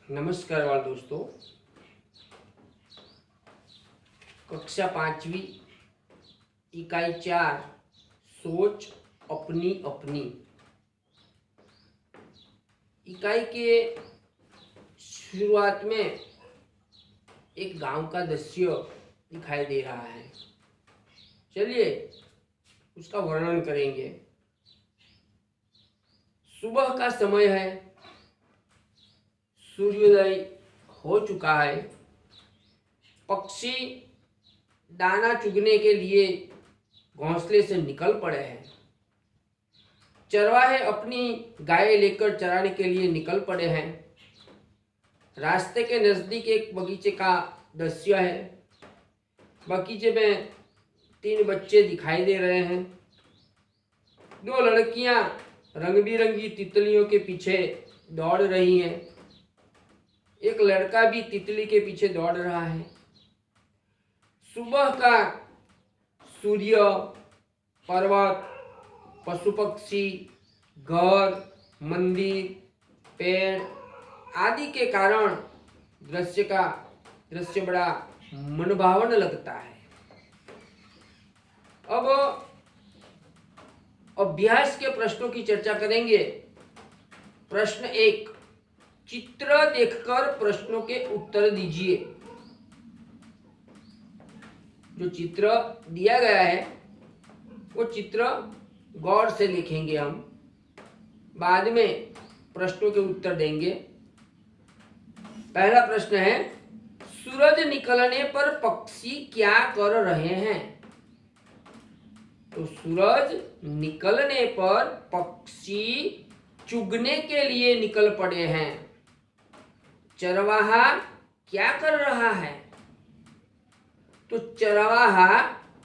नमस्कार वाले दोस्तों। कक्षा 5वीं इकाई 4 सोच अपनी अपनी इकाई के शुरुआत में एक गांव का दृश्य दिखाई दे रहा है। चलिए उसका वर्णन करेंगे। सुबह का समय है, सूर्योदय हो चुका है। पक्षी दाना चुगने के लिए घोंसले से निकल पड़े हैं। चरवाहे अपनी गाय लेकर चराने के लिए निकल पड़े हैं। रास्ते के नजदीक एक बगीचे का दृश्य है। बगीचे में 3 बच्चे दिखाई दे रहे हैं। 2 लड़कियां रंग बिरंगी तितलियों के पीछे दौड़ रही हैं। एक लड़का भी तितली के पीछे दौड़ रहा है। सुबह का सूर्य, पर्वत, पशु पक्षी, घर, मंदिर, पेड़ आदि के कारण दृश्य बड़ा मनभावन लगता है। अब अभ्यास के प्रश्नों की चर्चा करेंगे। प्रश्न 1, चित्र देखकर प्रश्नों के उत्तर दीजिए। जो चित्र दिया गया है वो चित्र गौर से लिखेंगे हम, बाद में प्रश्नों के उत्तर देंगे। पहला प्रश्न है, सूरज निकलने पर पक्षी क्या कर रहे हैं? तो सूरज निकलने पर पक्षी चुगने के लिए निकल पड़े हैं। चरवाहा क्या कर रहा है? तो चरवाहा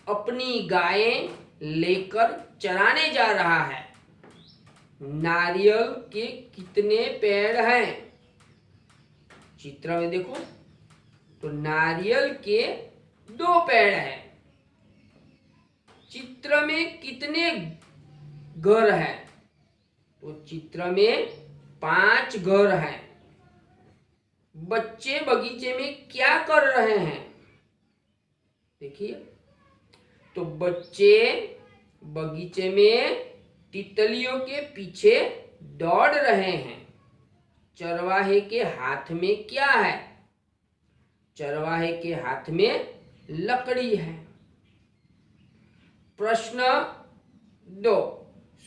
अपनी गायें लेकर चराने जा रहा है। नारियल के कितने पेड़ हैं? चित्र में देखो तो नारियल के 2 पेड़ हैं। चित्र में कितने घर हैं? तो चित्र में 5 घर हैं। बच्चे बगीचे में क्या कर रहे हैं? देखिए तो बच्चे बगीचे में तितलियों के पीछे दौड़ रहे हैं। चरवाहे के हाथ में क्या है? चरवाहे के हाथ में लकड़ी है। प्रश्न 2,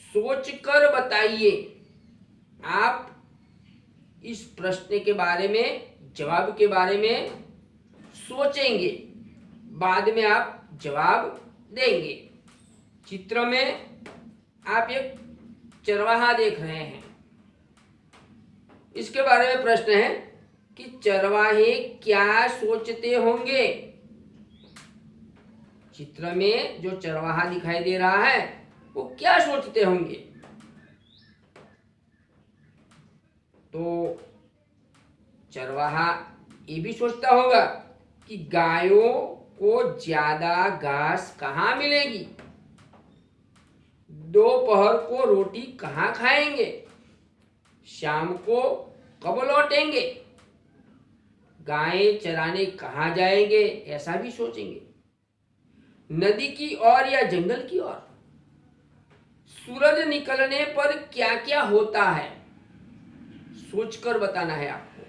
सोचकर बताइए। आप इस प्रश्न के बारे में, जवाब के बारे में सोचेंगे, बाद में आप जवाब देंगे। चित्र में आप एक चरवाहा देख रहे हैं। इसके बारे में प्रश्न है कि चरवाहे क्या सोचते होंगे? चित्र में जो चरवाहा दिखाई दे रहा है वो क्या सोचते होंगे? तो चरवाहा ये भी सोचता होगा कि गायों को ज्यादा घास कहाँ मिलेगी, दोपहर को रोटी कहाँ खाएंगे, शाम को कब लौटेंगे, गायें चराने कहाँ जाएंगे, ऐसा भी सोचेंगे। नदी की ओर या जंगल की ओर? सूरज निकलने पर क्या क्या होता है, सोचकर बताना है आपको।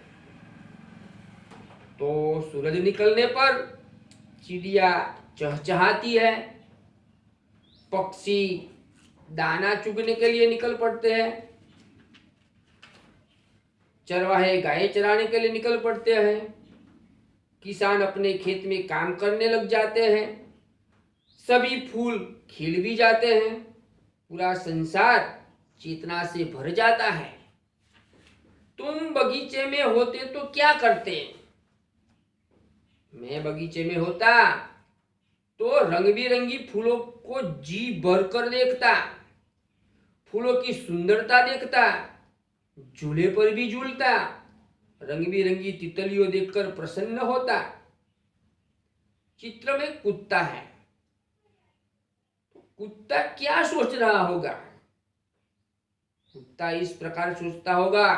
तो सूरज निकलने पर चिड़िया चहचहाती है, पक्षी दाना चुगने के लिए निकल पड़ते हैं, चरवाहे गाय चराने के लिए निकल पड़ते हैं, किसान अपने खेत में काम करने लग जाते हैं, सभी फूल खिल भी जाते हैं, पूरा संसार चेतना से भर जाता है। तुम बगीचे में होते तो क्या करते? मैं बगीचे में होता तो रंग बिरंगी फूलों को जी भरकर देखता, फूलों की सुंदरता देखता, झूले पर भी झूलता, रंग बिरंगी तितलियों देखकर प्रसन्न होता। चित्र में कुत्ता है, कुत्ता क्या सोच रहा होगा? कुत्ता इस प्रकार सोचता होगा,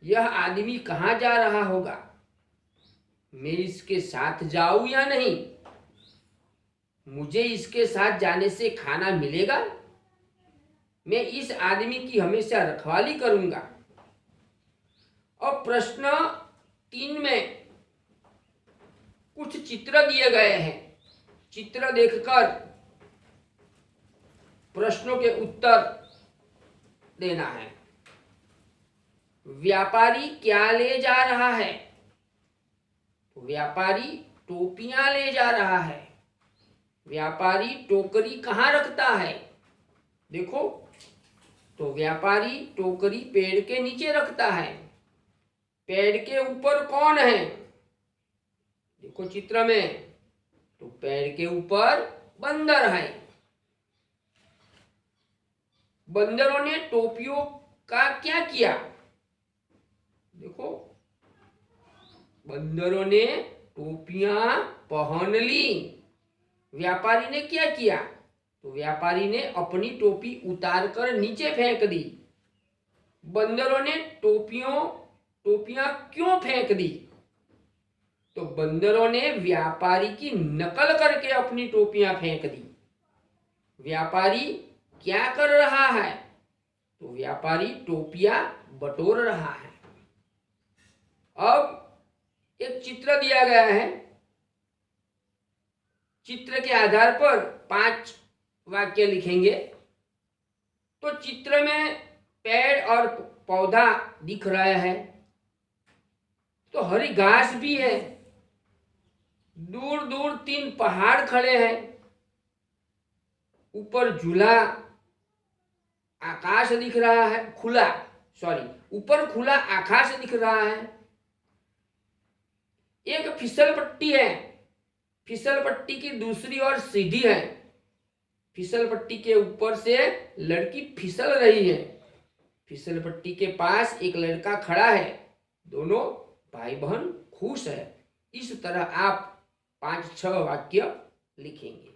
यह आदमी कहाँ जा रहा होगा? मैं इसके साथ जाऊं या नहीं? मुझे इसके साथ जाने से खाना मिलेगा? मैं इस आदमी की हमेशा रखवाली करूंगा। और प्रश्न 3 में कुछ चित्र दिए गए हैं। चित्र देखकर प्रश्नों के उत्तर देना है। व्यापारी क्या ले जा रहा है? व्यापारी टोपियां ले जा रहा है। व्यापारी टोकरी कहाँ रखता है? देखो, तो व्यापारी टोकरी पेड़ के नीचे रखता है। पेड़ के ऊपर कौन है? देखो चित्र में, तो पेड़ के ऊपर बंदर है। बंदरों ने टोपियों का क्या किया? देखो, बंदरों ने टोपियां पहन ली। व्यापारी ने क्या किया? तो व्यापारी ने अपनी टोपी उतार कर नीचे फेंक दी। बंदरों ने टोपियां क्यों फेंक दी? तो बंदरों ने व्यापारी की नकल करके अपनी टोपियां फेंक दी। व्यापारी क्या कर रहा है? तो व्यापारी टोपियां बटोर रहा है। अब एक चित्र दिया गया है। चित्र के आधार पर 5 वाक्य लिखेंगे। तो चित्र में पेड़ और पौधा दिख रहा है, तो हरी घास भी है। दूर दूर 3 पहाड़ खड़े हैं। ऊपर झूला आकाश दिख रहा है, ऊपर खुला आकाश दिख रहा है। एक फिसल पट्टी है। फिसल पट्टी की दूसरी ओर सीढ़ी है। फिसल पट्टी के ऊपर से लड़की फिसल रही है। फिसल पट्टी के पास एक लड़का खड़ा है। दोनों भाई बहन खुश है। इस तरह आप 5-6 वाक्य लिखेंगे।